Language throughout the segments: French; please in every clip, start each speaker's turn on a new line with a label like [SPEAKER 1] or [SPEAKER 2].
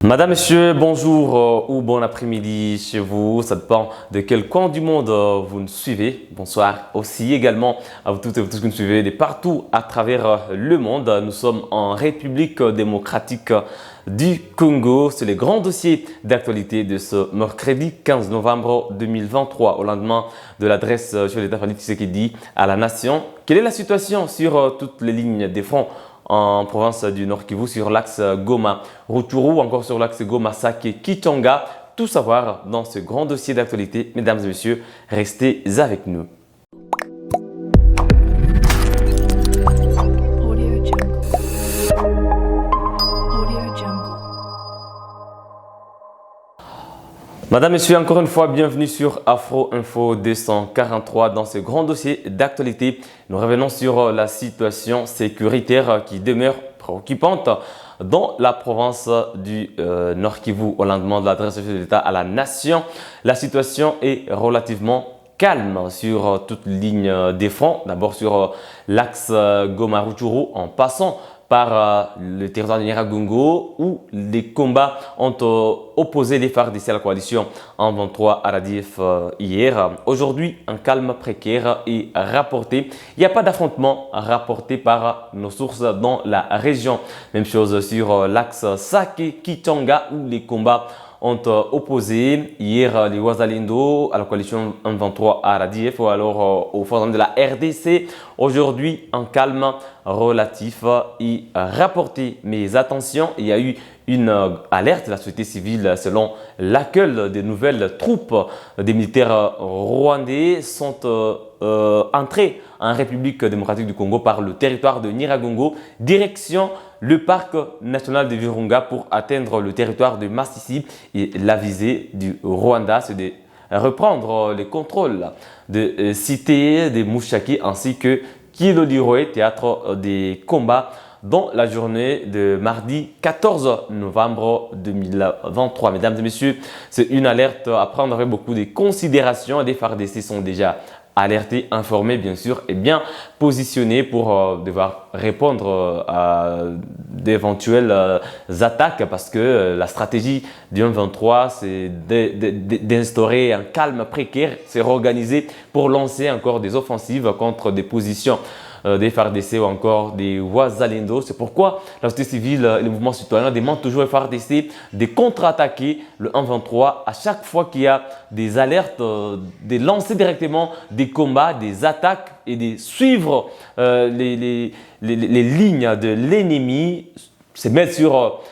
[SPEAKER 1] Madame, monsieur, bonjour ou bon après-midi chez vous. Ça dépend de quel coin du monde vous nous suivez. Bonsoir aussi également à vous toutes et vous tous qui nous suivez de partout à travers le monde. Nous sommes en République démocratique du Congo. C'est les grands dossiers d'actualité de ce mercredi 15 novembre 2023 au lendemain de l'adresse sur l'État Félix Tshisekedi à la nation. Quelle est la situation sur toutes les lignes des fronts en province du Nord Kivu, sur l'axe Goma-Rutshuru, encore sur l'axe Goma-Sake-Kichanga. Tout savoir dans ce grand dossier d'actualité. Mesdames et messieurs, restez avec nous. Madame, Messieurs, encore une fois, bienvenue sur Afro Info 243 dans ce grand dossier d'actualité. Nous revenons sur la situation sécuritaire qui demeure préoccupante dans la province du Nord Kivu au lendemain de l'adresse de l'État à la nation. La situation est relativement calme sur toute ligne des fronts. D'abord sur l'axe Goma-Rutshuru en passant par le territoire de Nyiragongo où les combats ont opposé les FARDC à la coalition en 23 à Radif hier. Aujourd'hui, un calme précaire est rapporté. Il n'y a pas d'affrontement rapporté par nos sources dans la région. Même chose sur l'axe Sake-Kichanga où les combats ont opposé hier les Wazalendo à la coalition 23 à Radif ou alors aux forces de la RDC. Aujourd'hui, un calme relatif est rapporté. Mais attention, il y a eu une alerte de la société civile selon laquelle de nouvelles troupes des militaires rwandais sont entrées en République démocratique du Congo par le territoire de Nyiragongo, direction le parc national de Virunga pour atteindre le territoire de Masisi. Et la visée du Rwanda, c'est de reprendre les contrôles de cités de Mushaki ainsi que Kilodiroé, théâtre des combats, dans la journée de mardi 14 novembre 2023. Mesdames et messieurs, c'est une alerte à prendre avec beaucoup de considérations. Les FARDC sont déjà alertés, informés bien sûr et bien positionnés pour devoir répondre à d'éventuelles attaques parce que la stratégie du 1-23 c'est d'instaurer un calme précaire, c'est réorganiser pour lancer encore des offensives contre des positions des FARDC ou encore des Wazalendo. C'est pourquoi la société civile et les mouvements citoyens demandent toujours aux FARDC de contre-attaquer le 1-23 à chaque fois qu'il y a des alertes, de lancer directement des combats, des attaques et de suivre les lignes de l'ennemi, se mettre sur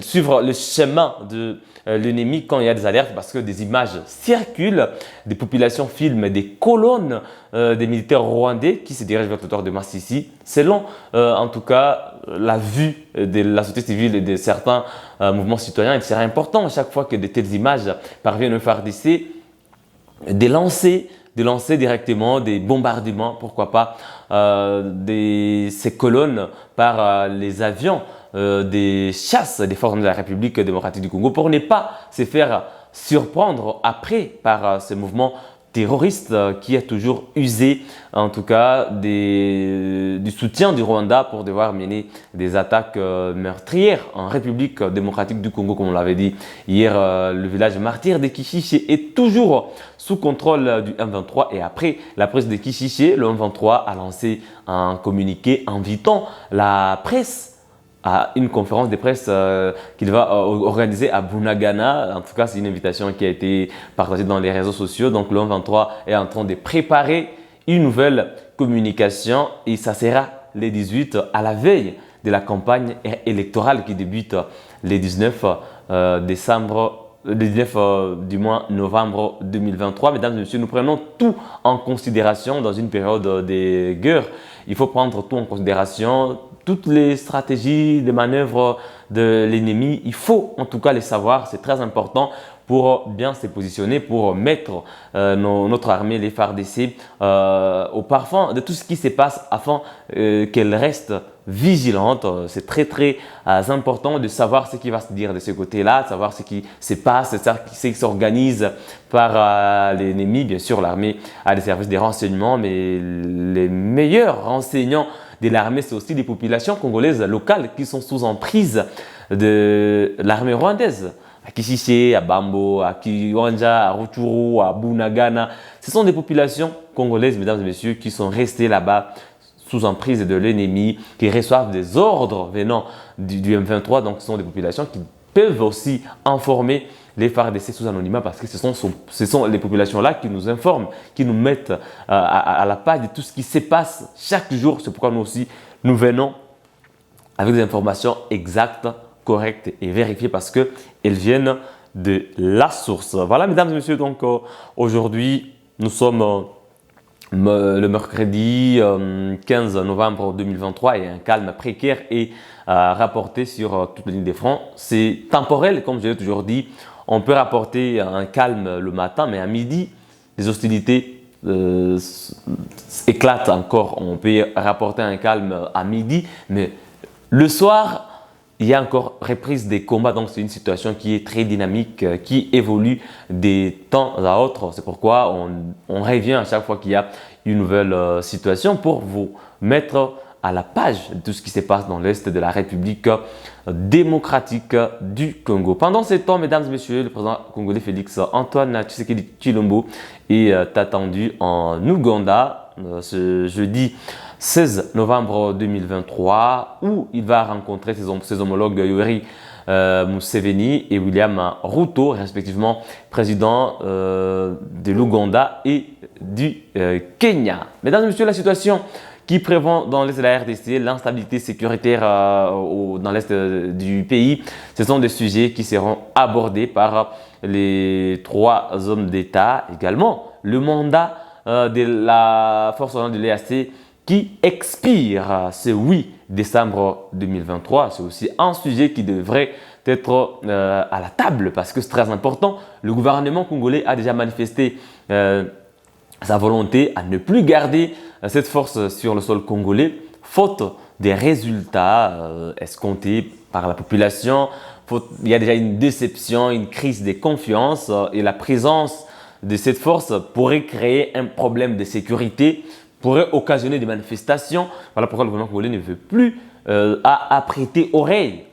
[SPEAKER 1] suivre le chemin de l'ennemi quand il y a des alertes parce que des images circulent, des populations filment des colonnes des militaires rwandais qui se dirigent vers le territoire de Masisi. Selon en tout cas la vue de la société civile et de certains mouvements citoyens, il serait important à chaque fois que de telles images parviennent au FARDC de lancer directement des bombardements, pourquoi pas, ces colonnes par les avions des chasses des forces de la République démocratique du Congo pour ne pas se faire surprendre après par ce mouvement terroriste qui a toujours usé en tout cas du soutien du Rwanda pour devoir mener des attaques meurtrières en République démocratique du Congo, comme on l'avait dit hier. Le village martyr de Kishiché est toujours sous contrôle du M23 et après la prise de Kishiché, le M23 a lancé un communiqué invitant la presse à une conférence de presse qu'il va organiser à Bunagana. En tout cas, c'est une invitation qui a été partagée dans les réseaux sociaux. Donc, le 23 est en train de préparer une nouvelle communication et ça sera le 18 à la veille de la campagne électorale qui débute le 19 décembre. Le 19 du mois novembre 2023. Mesdames et messieurs, nous prenons tout en considération dans une période de guerre. Il faut prendre tout en considération, toutes les stratégies, les manœuvres de l'ennemi. Il faut en tout cas les savoir, c'est très important pour bien se positionner, pour mettre notre armée, les FARDC, au parfum de tout ce qui se passe afin qu'elle reste vigilante. C'est très important de savoir ce qui va se dire de ce côté-là, de savoir ce qui se passe, ce qui s'organise par l'ennemi. Bien sûr, l'armée a des services de renseignement, mais les meilleurs renseignants de l'armée, c'est aussi des populations congolaises locales qui sont sous emprise de l'armée rwandaise. À Kishishe, à Bambo, à Kiwanja, à Rutshuru, à Bunagana. Ce sont des populations congolaises, mesdames et messieurs, qui sont restées là-bas sous emprise de l'ennemi, qui reçoivent des ordres venant du M23. Donc, ce sont des populations qui peuvent aussi informer les FARDC sous anonymat parce que ce sont les populations-là qui nous informent, qui nous mettent à la page de tout ce qui se passe chaque jour. C'est pourquoi nous aussi, nous venons avec des informations exactes, correctes et vérifiées parce qu'elles viennent de la source. Voilà, mesdames et messieurs, donc aujourd'hui, nous sommes le mercredi 15 novembre 2023 et un calme précaire est rapporté sur toute la ligne des fronts. C'est temporel, comme je l'ai toujours dit. On peut rapporter un calme le matin, mais à midi, les hostilités éclatent encore. On peut rapporter un calme à midi, mais le soir, il y a encore reprise des combats. Donc, c'est une situation qui est très dynamique, qui évolue des temps à autres. C'est pourquoi on revient à chaque fois qu'il y a une nouvelle situation pour vous mettre à la page de tout ce qui se passe dans l'Est de la République démocratique du Congo. Pendant ce temps, mesdames et messieurs, le président congolais Félix Antoine Tshisekedi Tshilombo est attendu en Ouganda ce jeudi 16 novembre 2023 où il va rencontrer ses homologues Yoweri Museveni et William Ruto, respectivement président de l'Ouganda et du Kenya. Mesdames et messieurs, la situation qui prévient dans l'Est de la RDC, l'instabilité sécuritaire dans l'Est du pays, ce sont des sujets qui seront abordés par les trois hommes d'État. Également, le mandat de la force de l'EAC qui expire ce 8 décembre 2023. C'est aussi un sujet qui devrait être à la table parce que c'est très important. Le gouvernement congolais a déjà manifesté sa volonté à ne plus garder cette force sur le sol congolais, faute des résultats escomptés par la population. Il y a déjà une déception, une crise de confiance et la présence de cette force pourrait créer un problème de sécurité, pourrait occasionner des manifestations. Voilà pourquoi le gouvernement congolais ne veut plus prêter oreille,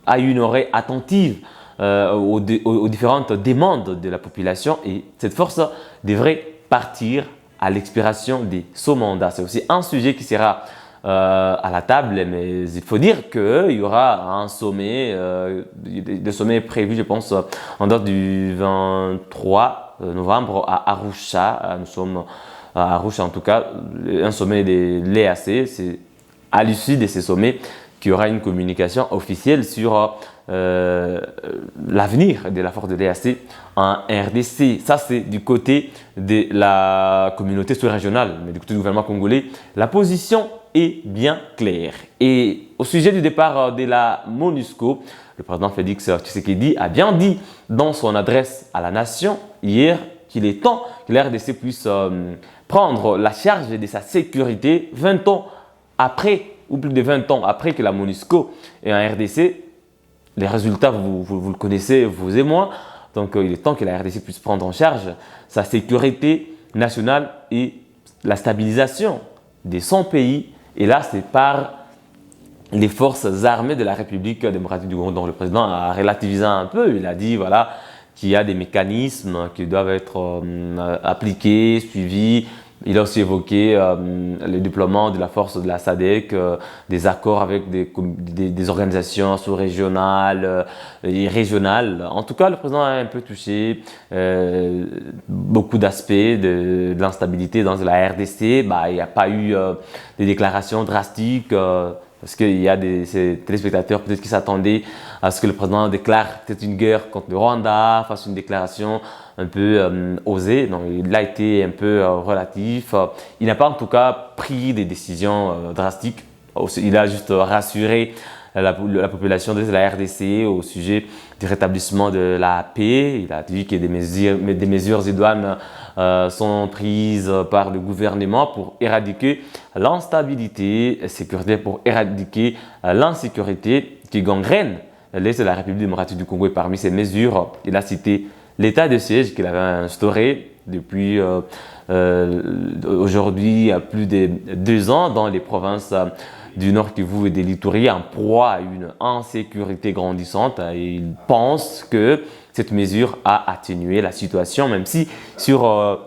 [SPEAKER 1] à une oreille attentive aux différentes demandes de la population et cette force devrait partir à l'expiration de son mandat. C'est aussi un sujet qui sera à la table, mais il faut dire qu'il y aura un sommet, des sommets prévus, je pense, en date du 23 novembre à Arusha. Nous sommes à Arusha, en tout cas, un sommet de l'EAC. C'est à l'issue de ces sommets qu'il y aura une communication officielle sur l'avenir de la force de l'EAC en RDC. Ça, c'est du côté de la communauté sous-régionale, mais du côté du gouvernement congolais, la position est bien claire. Et au sujet du départ de la MONUSCO, le président Félix Tshisekedi a bien dit dans son adresse à la nation hier qu'il est temps que la RDC puisse prendre la charge de sa sécurité 20 ans après, ou plus de 20 ans après que la MONUSCO est en RDC. Les résultats, vous le connaissez, vous et moi. Donc, il est temps que la RDC puisse prendre en charge sa sécurité nationale et la stabilisation de son pays. Et là, c'est par les forces armées de la République démocratique du Congo. Donc, le président a relativisé un peu. Il a dit voilà, qu'il y a des mécanismes qui doivent être appliqués, suivis. Il a aussi évoqué le déploiement de la force de la SADC, des accords avec des organisations sous-régionales et régionales. En tout cas, le président a un peu touché beaucoup d'aspects de l'instabilité dans la RDC. Il n'y a pas eu des déclarations drastiques parce qu'il y a ces téléspectateurs peut-être qui s'attendaient à ce que le président déclare peut-être une guerre contre le Rwanda, fasse une déclaration un peu osé. Donc, il a été un peu relatif. Il n'a pas en tout cas pris des décisions drastiques. Il a juste rassuré la population de la RDC au sujet du rétablissement de la paix. Il a dit que des mesures idoines sont prises par le gouvernement pour éradiquer l'instabilité sécuritaire, pour éradiquer l'insécurité qui gangrène l'Est de la République démocratique du Congo. Et parmi ces mesures, il a cité l'état de siège qu'il avait instauré depuis aujourd'hui à plus de 2 ans dans les provinces du Nord Kivu et des Littouri en proie à une insécurité grandissante. Et il pense que cette mesure a atténué la situation, même si sur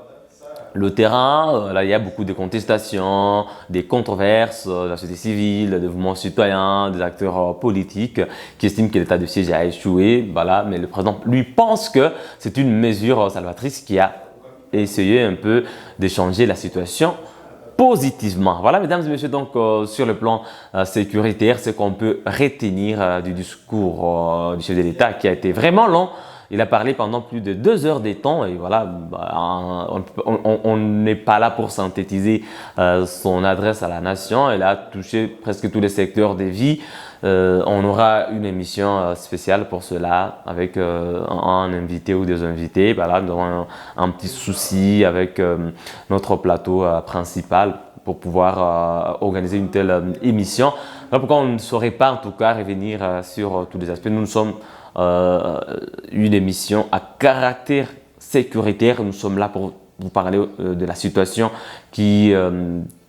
[SPEAKER 1] le terrain, là, il y a beaucoup de contestations, des controverses de la société civile, des mouvements citoyens, des acteurs politiques qui estiment que l'état de siège a échoué. Voilà. Mais le président, lui, pense que c'est une mesure salvatrice qui a essayé un peu de changer la situation positivement. Voilà, mesdames et messieurs, donc sur le plan sécuritaire, ce qu'on peut retenir du discours du chef de l'État qui a été vraiment long. Il a parlé pendant plus de 2 heures de temps et voilà, on n'est pas là pour synthétiser son adresse à la nation. Il a touché presque tous les secteurs de vie. On aura une émission spéciale pour cela avec un invité ou des invités. Voilà, nous avons un petit souci avec notre plateau principal pour pouvoir organiser une telle émission. Voilà pourquoi on ne saurait pas en tout cas revenir sur tous les aspects. Nous sommes une émission à caractère sécuritaire. Nous sommes là pour vous parler de la situation qui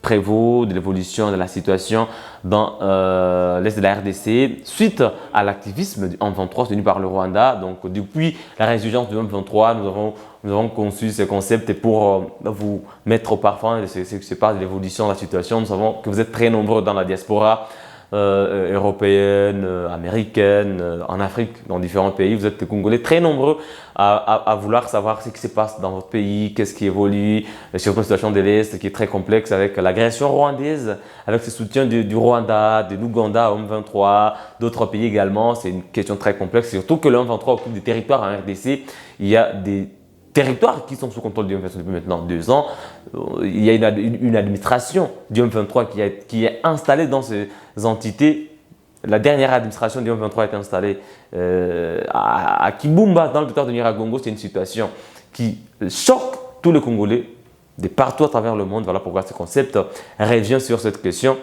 [SPEAKER 1] prévaut, de l'évolution de la situation dans l'est de la RDC suite à l'activisme du M23 tenu par le Rwanda. Donc depuis la résurgence du M23, nous avons conçu ce concept pour vous mettre au parfum de ce qui se passe, de l'évolution de la situation. Nous savons que vous êtes très nombreux dans la diaspora européenne, américaine, en Afrique, dans différents pays. Vous êtes des Congolais très nombreux à vouloir savoir ce qui se passe dans votre pays, qu'est-ce qui évolue, surtout la situation de l'Est qui est très complexe avec l'agression rwandaise, avec ce soutien du Rwanda, de l'Ouganda au M23, d'autres pays également. C'est une question très complexe, surtout que le M23 occupe des territoires en RDC. Il y a des territoires qui sont sous contrôle du M23 depuis maintenant 2 ans. Il y a une administration du M23 qui est installée dans ces entités. La dernière administration du M23 a été installée à Kibumba, dans le territoire de Nyiragongo. C'est une situation qui choque tous les Congolais de partout à travers le monde. Voilà pourquoi ce concept revient sur cette question.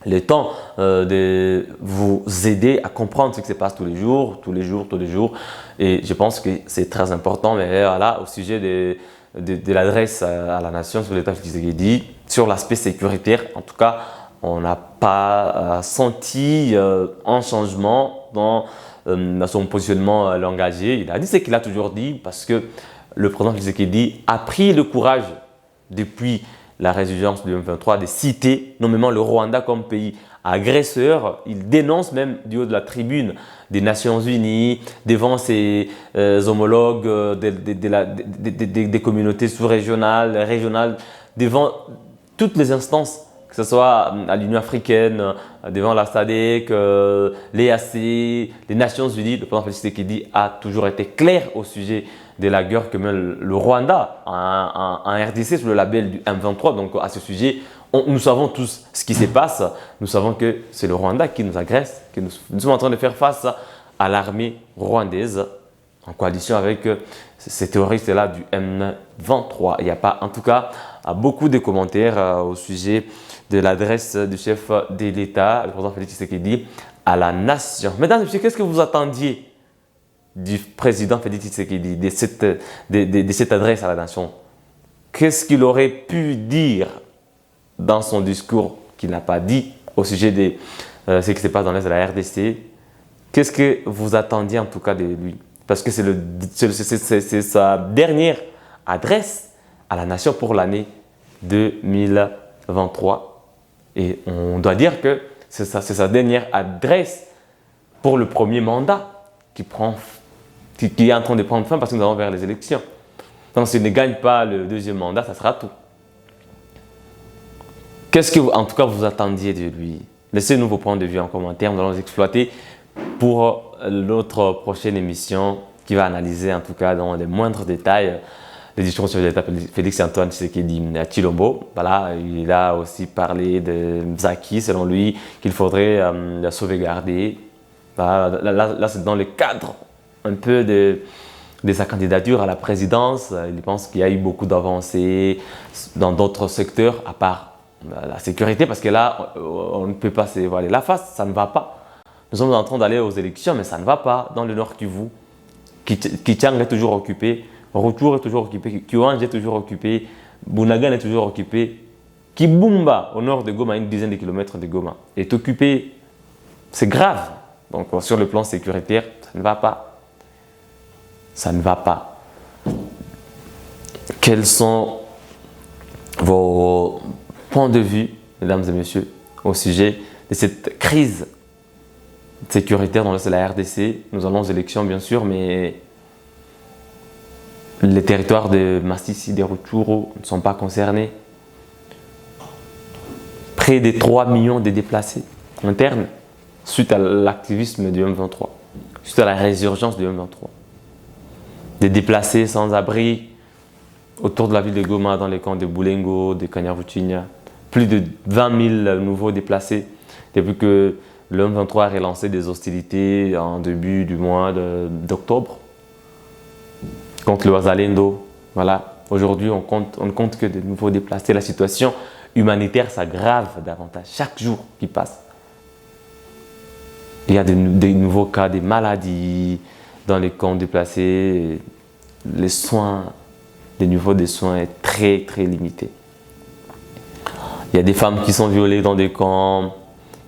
[SPEAKER 1] Le temps de vous aider à comprendre ce qui se passe tous les jours. Et je pense que c'est très important. Mais voilà, au sujet de l'adresse à la nation sur l'État Tshisekedi, sur l'aspect sécuritaire, en tout cas, on n'a pas senti un changement dans son positionnement engagé. Il a dit ce qu'il a toujours dit parce que le président Tshisekedi a pris le courage depuis la résurgence du M23 de citer nommément le Rwanda comme pays agresseur. Il dénonce même du haut de la tribune des Nations Unies, devant ses homologues des communautés sous-régionales, régionales, devant toutes les instances, que ce soit à l'Union africaine, devant la SADC, l'EAC, les Nations Unies. Le président Félix Tshisekedi a toujours été clair au sujet de la guerre que mène le Rwanda en RDC sous le label du M23. Donc à ce sujet, nous savons tous ce qui se passe. Nous savons que c'est le Rwanda qui nous agresse, que nous sommes en train de faire face à l'armée rwandaise en coalition avec ces terroristes-là du M23. Il n'y a pas, en tout cas, beaucoup de commentaires au sujet de l'adresse du chef de l'État, le président Félix Tshisekedi, à la nation. Mesdames et messieurs, qu'est-ce que vous attendiez du président Félix Tshisekedi, de cette adresse à la nation? Qu'est-ce qu'il aurait pu dire dans son discours qu'il n'a pas dit au sujet de ce qui se passe dans l'Est de la RDC? Qu'est-ce que vous attendiez en tout cas de lui? Parce que c'est sa dernière adresse à la nation pour l'année 2023. Et on doit dire que c'est sa dernière adresse pour le premier mandat qui est en train de prendre fin parce que nous allons vers les élections. Donc s'il ne gagne pas le deuxième mandat, ça sera tout. Qu'est-ce que en tout cas vous attendiez de lui? Laissez-nous vos points de vue en commentaire, nous allons les exploiter pour notre prochaine émission qui va analyser en tout cas dans les moindres détails les discours sur l'État Félix-Antoine Tshisekedi à Tshilombo. Voilà, il a aussi parlé de Zaki, selon lui, qu'il faudrait la sauvegarder. Voilà, là c'est dans le cadre un peu de sa candidature à la présidence. Il pense qu'il y a eu beaucoup d'avancées dans d'autres secteurs, à part la sécurité, parce que là, on ne peut pas se voiler la face, ça ne va pas. Nous sommes en train d'aller aux élections, mais ça ne va pas. Dans le Nord Kivu, Kichang est toujours occupé, Rutshuru est toujours occupé, Kiwanja est toujours occupé, Bunagana est toujours occupé. Kibumba, au nord de Goma, une dizaine de kilomètres de Goma, est occupé. C'est grave. Donc, sur le plan sécuritaire, ça ne va pas. Ça ne va pas. Quels sont vos points de vue, mesdames et messieurs, au sujet de cette crise sécuritaire dans la RDC? Nous allons aux élections, bien sûr, mais les territoires de Masisi et de Rutshuru ne sont pas concernés. Près de 3 millions de déplacés internes suite à l'activisme du M23, suite à la résurgence du M23. Des déplacés sans abri autour de la ville de Goma, dans les camps de Boulengo, de Kanyaruchinya. Plus de 20 000 nouveaux déplacés depuis que le M23 a relancé des hostilités en début du mois d'octobre contre le Wazalendo. Voilà. Aujourd'hui, on ne compte que de nouveaux déplacés. La situation humanitaire s'aggrave davantage chaque jour qui passe. Il y a des nouveaux cas, des maladies dans les camps déplacés. Les soins, le niveau des soins est très limité. Il y a des femmes qui sont violées dans des camps.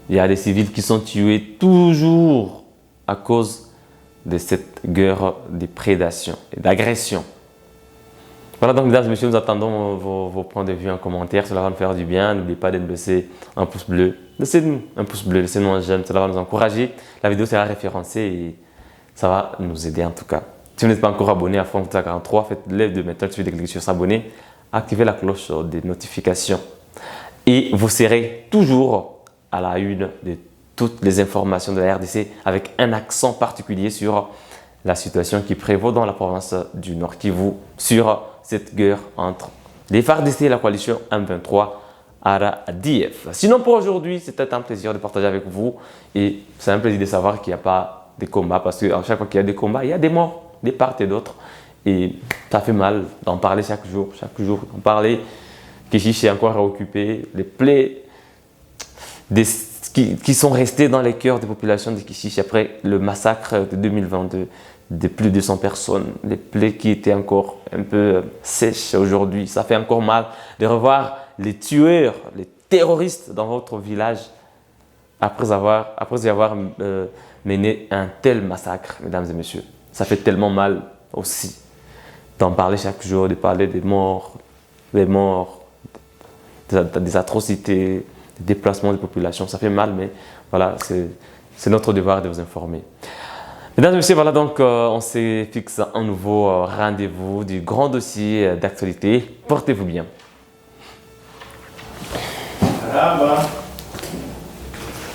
[SPEAKER 1] Il y a des civils qui sont tués toujours à cause de cette guerre de prédation et d'agression. Voilà donc, mesdames et messieurs, nous attendons vos points de vue en commentaire. Cela va nous faire du bien. N'oubliez pas de nous laisser un pouce bleu. Laissez-nous un pouce bleu, laissez-nous un j'aime. Cela va nous encourager. La vidéo sera référencée et ça va nous aider en tout cas. Si vous n'êtes pas encore abonné à Afro 43, faites-le de maintenant tout de suite de cliquer sur s'abonner. Activez la cloche des notifications. Et vous serez toujours à la une de toutes les informations de la RDC avec un accent particulier sur la situation qui prévaut dans la province du Nord Kivu, sur cette guerre entre les FARDC et la coalition M23 RDF. Sinon pour aujourd'hui, c'était un plaisir de partager avec vous et c'est un plaisir de savoir qu'il n'y a pas de combats parce qu'à chaque fois qu'il y a des combats, il y a des morts de part et d'autre et ça fait mal d'en parler chaque jour d'en parler. Kishishi est encore occupé, les plaies qui sont restées dans les cœurs des populations de Kishishi après le massacre de 2022 de plus de 100 personnes, les plaies qui étaient encore un peu sèches aujourd'hui. Ça fait encore mal de revoir les tueurs, les terroristes dans votre village après y avoir mené un tel massacre, mesdames et messieurs. Ça fait tellement mal aussi d'en parler chaque jour, de parler des morts, des atrocités, des déplacements de population. Ça fait mal, mais voilà, c'est notre devoir de vous informer. Mesdames et messieurs, voilà donc on se fixe un nouveau rendez-vous du grand dossier d'actualité. Portez-vous bien.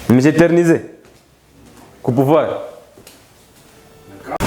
[SPEAKER 1] Mais j'ai éternisé. Coup pouvoir. D'accord.